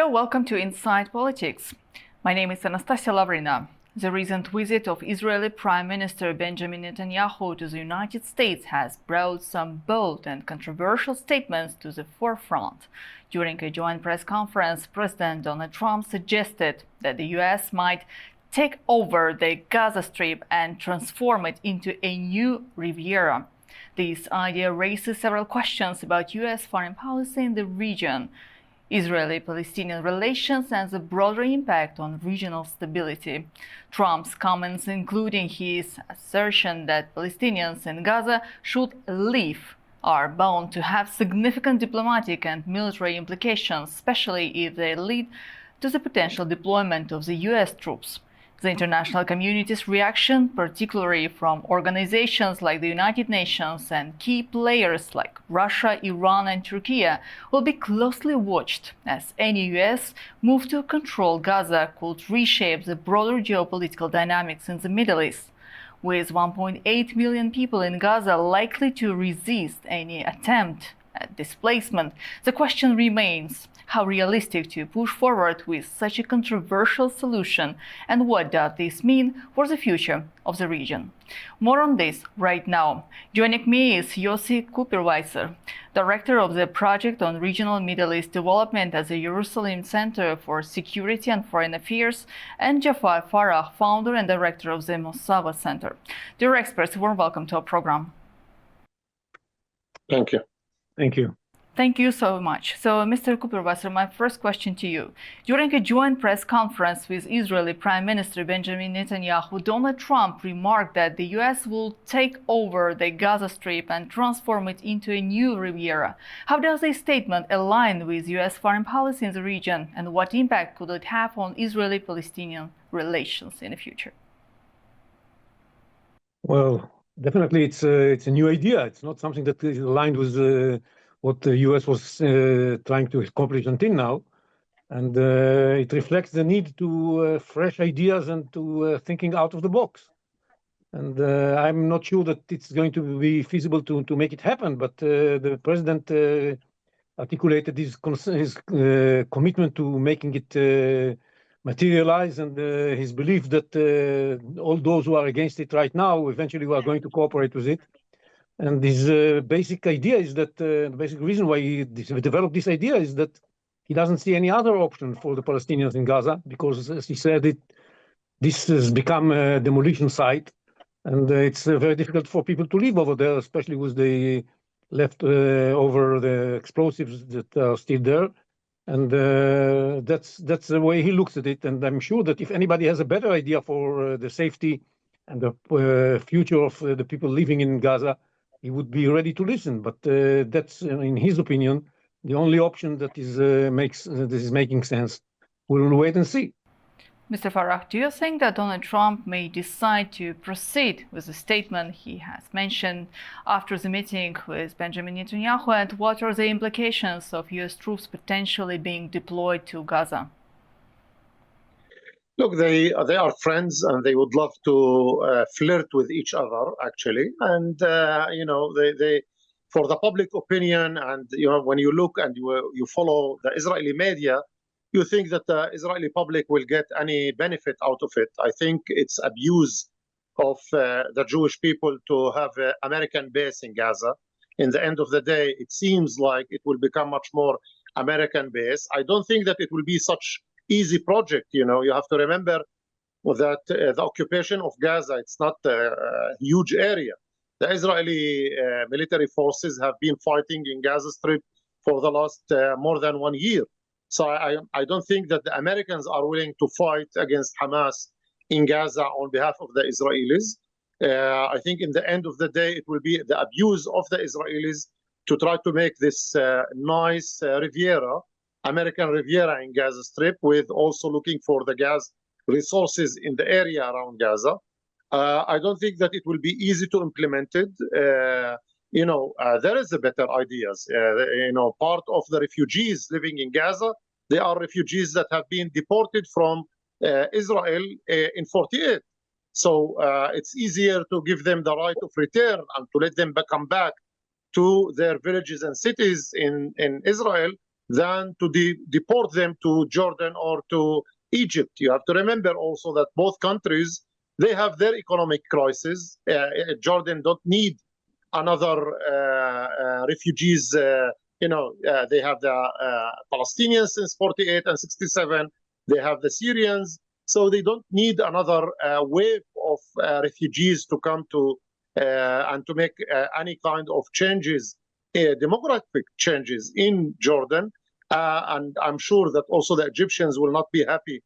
Hello, welcome to Inside Politics. My name is Anastasia Lavrina. The recent visit of Israeli Prime Minister Benjamin Netanyahu to the United States has brought some bold and controversial statements to the forefront. During a joint press conference, President Donald Trump suggested that the U.S. might take over the Gaza Strip and transform it into a new Riviera. This idea raises several questions about U.S. foreign policy in the region, Israeli-Palestinian relations, and the broader impact on regional stability. Trump's comments, including his assertion that Palestinians in Gaza should leave, are bound to have significant diplomatic and military implications, especially if they lead to the potential deployment of the U.S. troops. The international community's reaction, particularly from organizations like the United Nations and key players like Russia, Iran, and Turkey, will be closely watched, as any U.S. move to control Gaza could reshape the broader geopolitical dynamics in the Middle East. With 1.8 million people in Gaza likely to resist any attempt at displacement, the question remains: how realistic to push forward with such a controversial solution, and what does this mean for the future of the region? More on this right now. Joining me is Yossi Kuperweiser, Director of the Project on Regional Middle East Development at the Jerusalem Center for Security and Foreign Affairs, and Jafar Farah, Founder and Director of the Mosava Center. Dear experts, warm welcome to our program. Thank you. Thank you. Thank you so much. So, Mr. Kuperweiser, my first question to you. During a joint press conference with Israeli Prime Minister Benjamin Netanyahu, Donald Trump remarked that the U.S. will take over the Gaza Strip and transform it into a new Riviera. How does this statement align with U.S. foreign policy in the region, and what impact could it have on Israeli-Palestinian relations in the future? Well, definitely it's a new idea. It's not something that is aligned with what the U.S. was trying to accomplish until now. And it reflects the need to fresh ideas and to thinking out of the box. And I'm not sure that it's going to be feasible to make it happen, but the president articulated his commitment to making it materialize, and his belief that all those who are against it right now eventually are going to cooperate with it. And his basic idea is that the basic reason why he developed this idea is that he doesn't see any other option for the Palestinians in Gaza, because, as he said, this has become a demolition site, and it's very difficult for people to live over there, especially with the over the explosives that are still there. And that's the way he looks at it. And I'm sure that if anybody has a better idea for the safety and the future of the people living in Gaza, he would be ready to listen. But that's, in his opinion, the only option that is making sense. We'll wait and see. Mr. Farah, do you think that Donald Trump may decide to proceed with the statement he has mentioned after the meeting with Benjamin Netanyahu, and what are the implications of U.S. troops potentially being deployed to Gaza? Look, they are friends, and they would love to flirt with each other, actually. And they for the public opinion, and when you look and you follow the Israeli media, you think that the Israeli public will get any benefit out of it. I think it's abuse of the Jewish people to have an American base in Gaza. In the end of the day, it seems like it will become much more American base. I don't think that it will be such easy project. You have to remember that the occupation of Gaza, it's not a huge area. The Israeli military forces have been fighting in Gaza Strip for the last more than 1 year. So I don't think that the Americans are willing to fight against Hamas in Gaza on behalf of the Israelis. I think in the end of the day, it will be the abuse of the Israelis to try to make this nice Riviera, American Riviera in Gaza Strip, with also looking for the gas resources in the area around Gaza. I don't think that it will be easy to implement it. There is a better ideas. Part of the refugees living in Gaza, they are refugees that have been deported from Israel in 48. So it's easier to give them the right of return and to let them come back to their villages and cities in Israel than to deport them to Jordan or to Egypt. You have to remember also that both countries, they have their economic crisis. Jordan don't need another refugees. They have the Palestinians since 48 and 67. They have the Syrians. So they don't need another wave of refugees to come to and to make any kind of changes, demographic changes in Jordan. And I'm sure that also the Egyptians will not be happy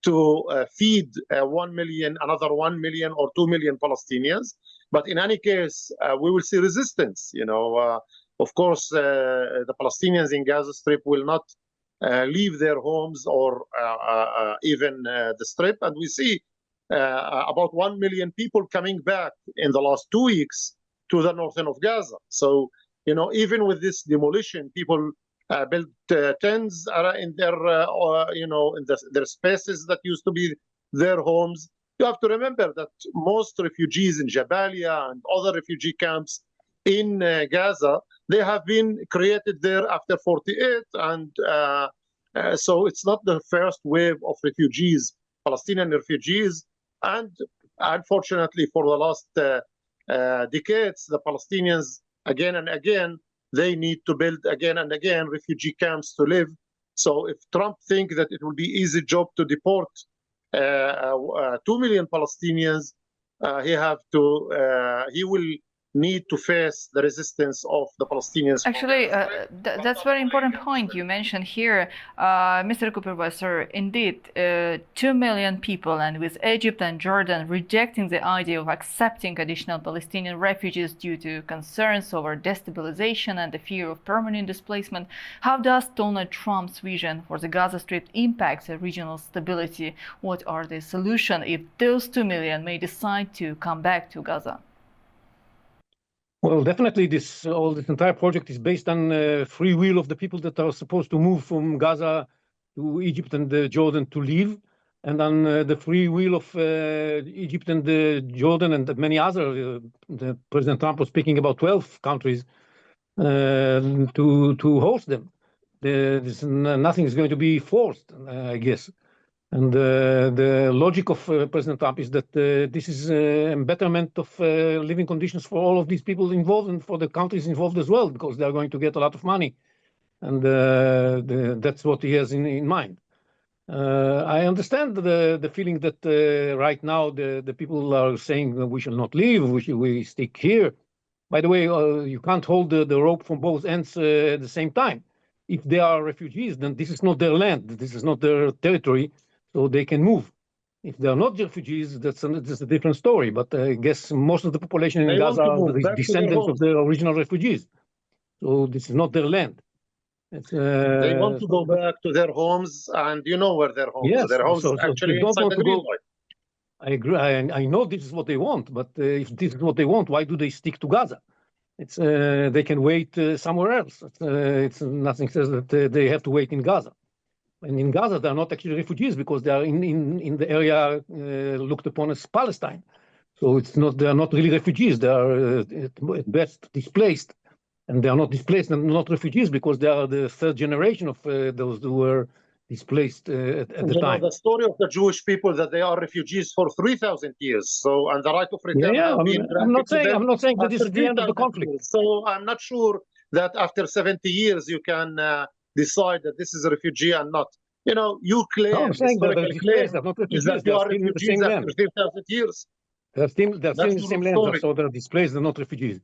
to feed 1 million, another 1 million or 2 million Palestinians. But in any case, we will see resistance. Of course, the Palestinians in Gaza Strip will not leave their homes or even the Strip. And we see about 1 million people coming back in the last 2 weeks to the northern of Gaza. So, even with this demolition, people built tents in their, in their spaces that used to be their homes. You have to remember that most refugees in Jabalia and other refugee camps in Gaza, they have been created there after 48, and so it's not the first wave of refugees, Palestinian refugees. And unfortunately, for the last decades, the Palestinians, again and again, they need to build again and again refugee camps to live. So if Trump thinks that it will be easy job to deport 2 million Palestinians, he will need to face the resistance of the Palestinians. Actually, that's a very important point you mentioned here, Mr. Supervisor. Indeed, 2 million people, and with Egypt and Jordan rejecting the idea of accepting additional Palestinian refugees due to concerns over destabilization and the fear of permanent displacement. How does Donald Trump's vision for the Gaza Strip impact the regional stability? What are the solutions if those 2 million may decide to come back to Gaza? Well, definitely this entire project is based on free will of the people that are supposed to move from Gaza to Egypt and Jordan to leave, and on the free will of Egypt and Jordan and many other. President Trump was speaking about 12 countries to host them. Nothing is going to be forced, I guess. And the logic of President Trump is that this is a betterment of living conditions for all of these people involved and for the countries involved as well, because they are going to get a lot of money. And that's what he has in mind. I understand the feeling that right now the people are saying we shall not leave, we stick here. By the way, you can't hold the rope from both ends at the same time. If they are refugees, then this is not their land, this is not their territory. So they can move. If they are not refugees, that's a different story. But I guess most of the population in Gaza are descendants of the original refugees. So this is not their land. They want to go back to their homes, and you know where their homes. Yes, their homes actually don't want to go. line. I agree. I know this is what they want, but if this is what they want, why do they stick to Gaza? They can wait somewhere else. Nothing says that they have to wait in Gaza. And in Gaza, they are not actually refugees because they are in the area looked upon as Palestine. So they are not really refugees. They are at best displaced. And they are not displaced and not refugees because they are the third generation of those who were displaced at the time. The story of the Jewish people that they are refugees for 3,000 years. So, and the right of return. I'm not saying that this is the end of the conflict. Years. So I'm not sure that after 70 years you can decide that this is a refugee and not. You claim, I'm saying that is that you are refugees after 3,000 years. They're still in the same land, so they're displaced, they're not refugees.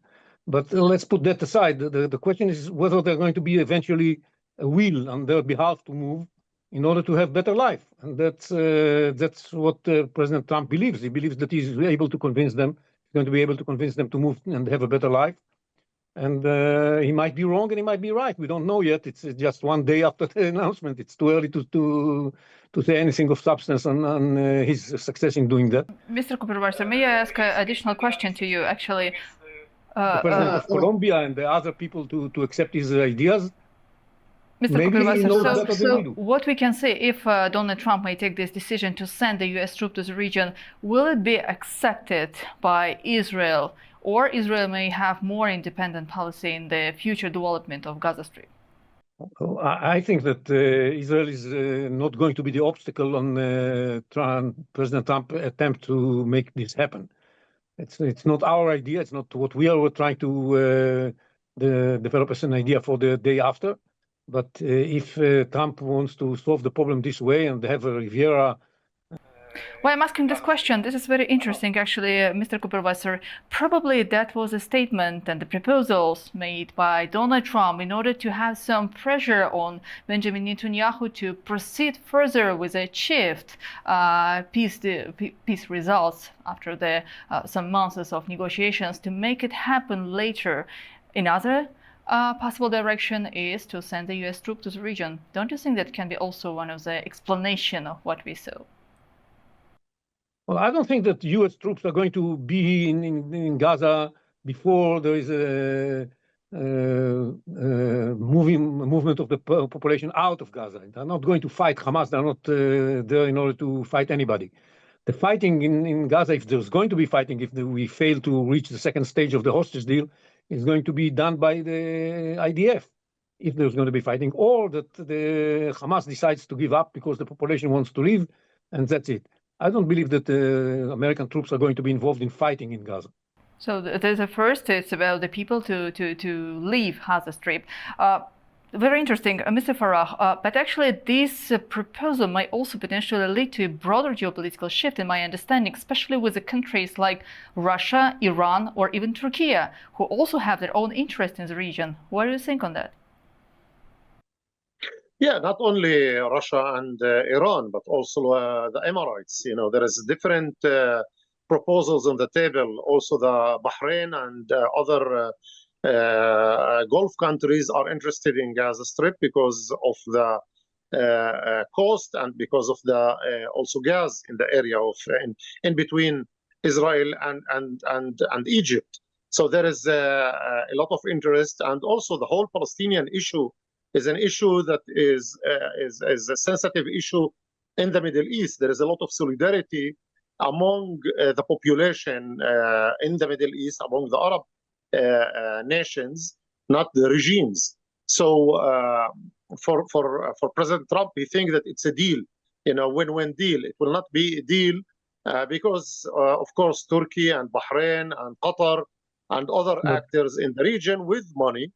But let's put that aside. The question is whether they're going to be eventually a will on their behalf to move in order to have better life. And that's what President Trump believes. He believes that he's able to convince them, he's going to be able to convince them to move and have a better life. And he might be wrong and he might be right. We don't know yet. It's just one day after the announcement. It's too early to say anything of substance on his success in doing that. Mr. Supervisor, may I ask an additional question to you? Actually, the president of Colombia and the other people to accept his ideas. Mr. Supervisor, so what we can say, if Donald Trump may take this decision to send the U.S. troops to the region, will it be accepted by Israel, or Israel may have more independent policy in the future development of Gaza Strip? I think that Israel is not going to be the obstacle on President Trump's attempt to make this happen. It's not our idea. It's not what we are trying to develop as an idea for the day after. But if Trump wants to solve the problem this way and have a Riviera. Why I'm asking this question, this is very interesting actually, Mr. Supervisor. Probably that was a statement and the proposals made by Donald Trump in order to have some pressure on Benjamin Netanyahu to proceed further with a shift peace results after some months of negotiations to make it happen later. Another possible direction is to send the US troops to the region. Don't you think that can be also one of the explanation of what we saw? Well, I don't think that U.S. troops are going to be in Gaza before there is a movement of the population out of Gaza. They're not going to fight Hamas. They're not there in order to fight anybody. The fighting in Gaza, if there's going to be fighting, if we fail to reach the second stage of the hostage deal, is going to be done by the IDF, if there's going to be fighting, or that the Hamas decides to give up because the population wants to leave, and that's it. I don't believe that American troops are going to be involved in fighting in Gaza. So there's a first, it's about the people to leave Gaza Strip. Very interesting, Mr. Farah, but actually this proposal might also potentially lead to a broader geopolitical shift in my understanding, especially with the countries like Russia, Iran, or even Turkey, who also have their own interest in the region. What do you think on that? Yeah, not only Russia and Iran, but also the Emirates. You know, there is different proposals on the table. Also, the Bahrain and other Gulf countries are interested in Gaza Strip because of the coast and because of the also gas in the area of in between Israel and Egypt. So there is a lot of interest, and also the whole Palestinian issue is an issue that is a sensitive issue in the Middle East. There is a lot of solidarity among the population in the Middle East, among the Arab nations, not the regimes. So for President Trump, he thinks that it's a deal, you know, win-win deal. It will not be a deal because, of course, Turkey and Bahrain and Qatar and other actors in the region with money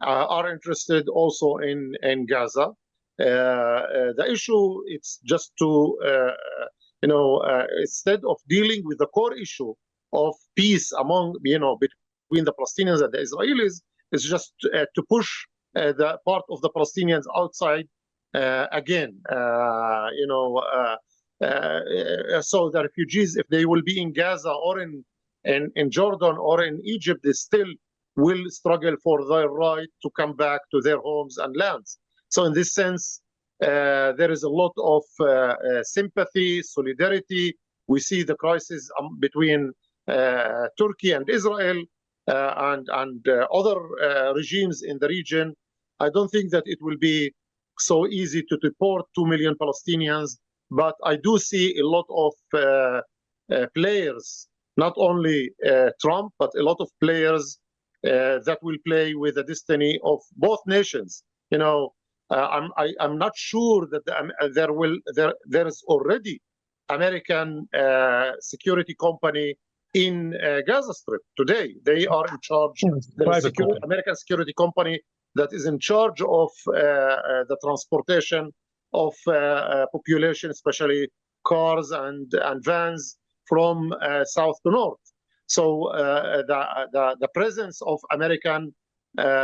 are interested also in Gaza. The issue, it's just to, instead of dealing with the core issue of peace among, between the Palestinians and the Israelis, it's just to push the part of the Palestinians outside again. So the refugees, if they will be in Gaza or in Jordan or in Egypt, they still will struggle for their right to come back to their homes and lands. So in this sense, there is a lot of sympathy, solidarity. We see the crisis between Turkey and Israel and other regimes in the region. I don't think that it will be so easy to deport 2 million Palestinians, but I do see a lot of players, not only Trump, but a lot of players that will play with the destiny of both nations. I'm not sure that there is already American security company in Gaza Strip today. They are in charge. There is American security company that is in charge of the transportation of population, especially cars and vans from south to north. So the presence of American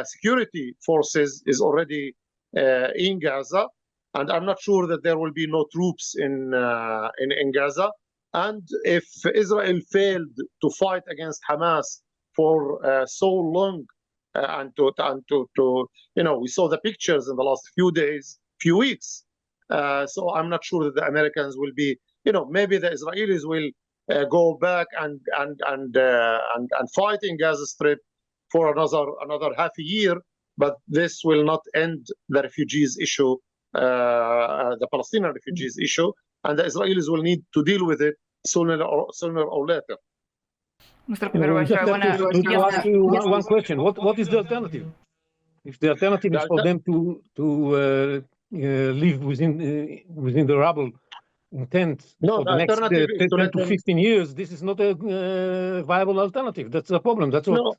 security forces is already in Gaza, and I'm not sure that there will be no troops in Gaza. And if Israel failed to fight against Hamas for so long, and we saw the pictures in the last few weeks. So I'm not sure that the Americans will be, maybe the Israelis will go back and fight in Gaza Strip for another half a year, but this will not end the refugees issue, the Palestinian refugees issue, and the Israelis will need to deal with it sooner or later. Mr. Supervisor, I want to ask you one question. What is the alternative? If the alternative is for them to live within the rubble in tents for the next 10 to 15 years, this is not a viable alternative. That's the problem. That's what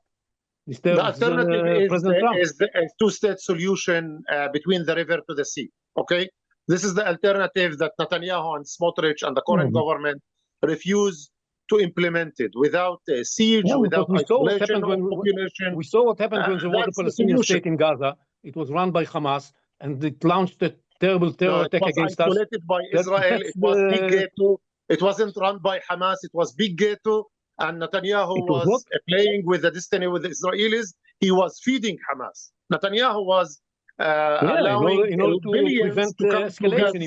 disturbs the alternative President Trump. is a two-state solution between the river to the sea. Okay, this is the alternative that Netanyahu and Smotrich and the current government refuse to implement it without siege, without isolation of population. We saw what happened when there was a Palestinian state in Gaza. It was run by Hamas, and it launched a terrible terror attack against us. It was isolated by Israel. It was big ghetto. It wasn't run by Hamas. It was big ghetto. And Netanyahu was playing with the destiny with the Israelis. He was feeding Hamas. Netanyahu was allowing in order to prevent escalation.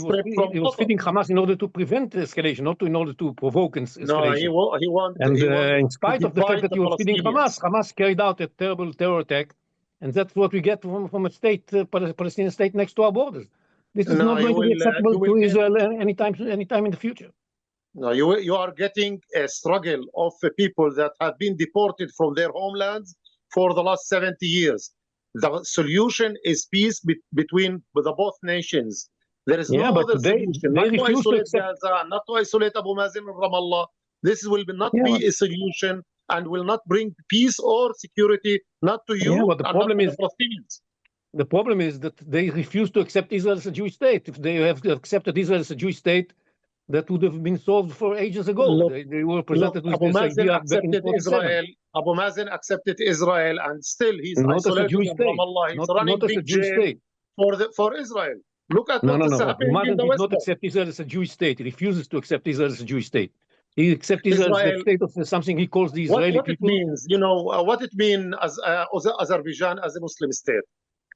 He was feeding Hamas in order to prevent escalation, not in order to provoke escalation. No, he wanted. In spite of the fact that he was feeding Hamas, Hamas carried out a terrible terror attack, and that's what we get from a state, Palestinian state next to our borders. This is not going to be acceptable to Israel anytime in the future. No, you are getting a struggle of people that have been deported from their homelands for the last 70 years. The solution is peace between the both nations. There is no other solution. Not to isolate Gaza, not to isolate Abu Mazen and Ramallah. This will not be a solution and will not bring peace or security, not to you but the problem is, Palestinians. The problem is that they refuse to accept Israel as a Jewish state. If they have accepted Israel as a Jewish state, that would have been solved for ages ago. They were presented with this idea back in 1947. Abu Mazen accepted Israel, and still he's not isolated as a Jewish state. Ramallah. He's running big jail for Israel. Look at what is happening Abu Mazen in the did West not accept Israel as a Jewish state. He refuses to accept Israel as a Jewish state. He accepts Israel as the state of something he calls the Israeli people. It means, what it means as Azerbaijan as a Muslim state.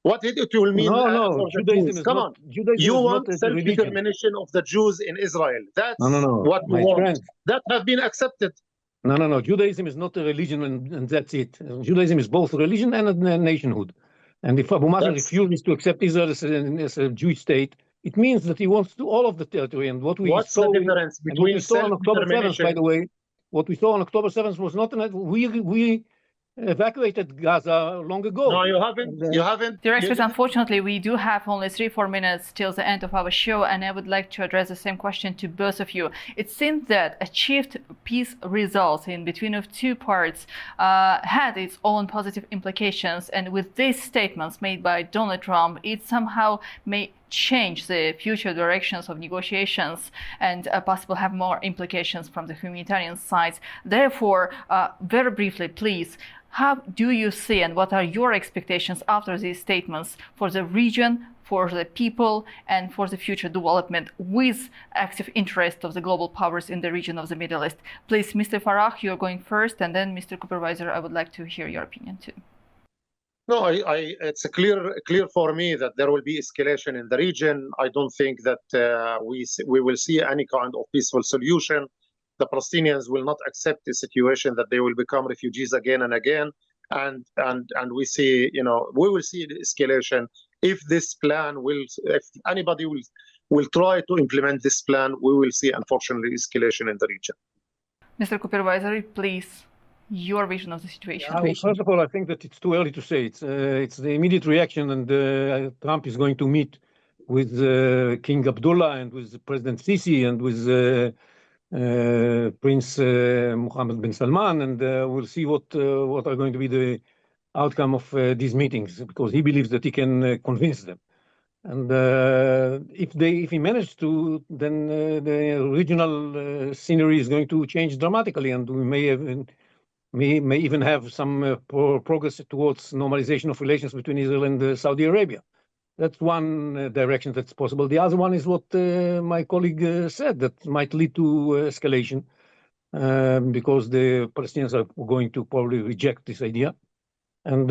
What it will mean for Judaism the Jews. Come on. You want self-determination of the Jews in Israel. That's what we want. That have been accepted. No. Judaism is not a religion, and that's it. Judaism is both a religion and a nationhood. And if Abu Mazen refuses to accept Israel as a Jewish state, it means that he wants to all of the territory. And what we saw the difference between on October 7th, by the way, what we saw on October 7th was not we evacuated Gaza long ago. No, you haven't. Dear experts, unfortunately, we do have only 3-4 minutes till the end of our show, and I would like to address the same question to both of you. It seems that achieved peace results in between of two parts had its own positive implications, and with these statements made by Donald Trump, it somehow may change the future directions of negotiations and possibly have more implications from the humanitarian side. Therefore, very briefly, please, how do you see and what are your expectations after these statements for the region, for the people, and for the future development with active interest of the global powers in the region of the Middle East? Please, Mr. Farah, you're going first, and then Mr. Supervisor, I would like to hear your opinion too. No, it's clear for me that there will be escalation in the region. I don't think that we will see any kind of peaceful solution. The Palestinians will not accept the situation that they will become refugees again and again, and we see, we will see the escalation if this plan if anybody will try to implement this plan. We will see, unfortunately, escalation in the region. Mr. Supervisor, please. Your vision of the situation. First of all, I think that it's too early to say. It's the immediate reaction, and Trump is going to meet with King Abdullah and with President Sisi and with Prince Mohammed bin Salman, and we'll see what are going to be the outcome of these meetings, because he believes that he can convince them. And if he manages to, then the regional scenery is going to change dramatically, and we may even have some progress towards normalization of relations between Israel and Saudi Arabia. That's one direction that's possible. The other one is what my colleague said, that might lead to escalation because the Palestinians are going to probably reject this idea. And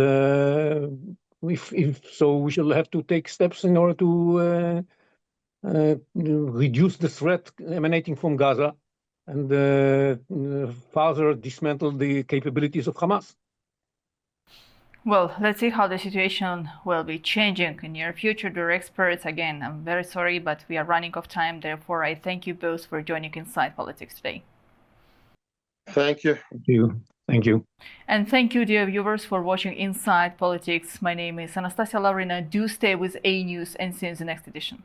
if so, we shall have to take steps in order to reduce the threat emanating from Gaza and further dismantle the capabilities of Hamas. Well, let's see how the situation will be changing in near future. Dear experts, again, I'm very sorry, but we are running out of time. Therefore, I thank you both for joining Inside Politics today. Thank you. Thank you. Thank you. And thank you, dear viewers, for watching Inside Politics. My name is Anastasia Lavrina. Do stay with A News and see you in the next edition.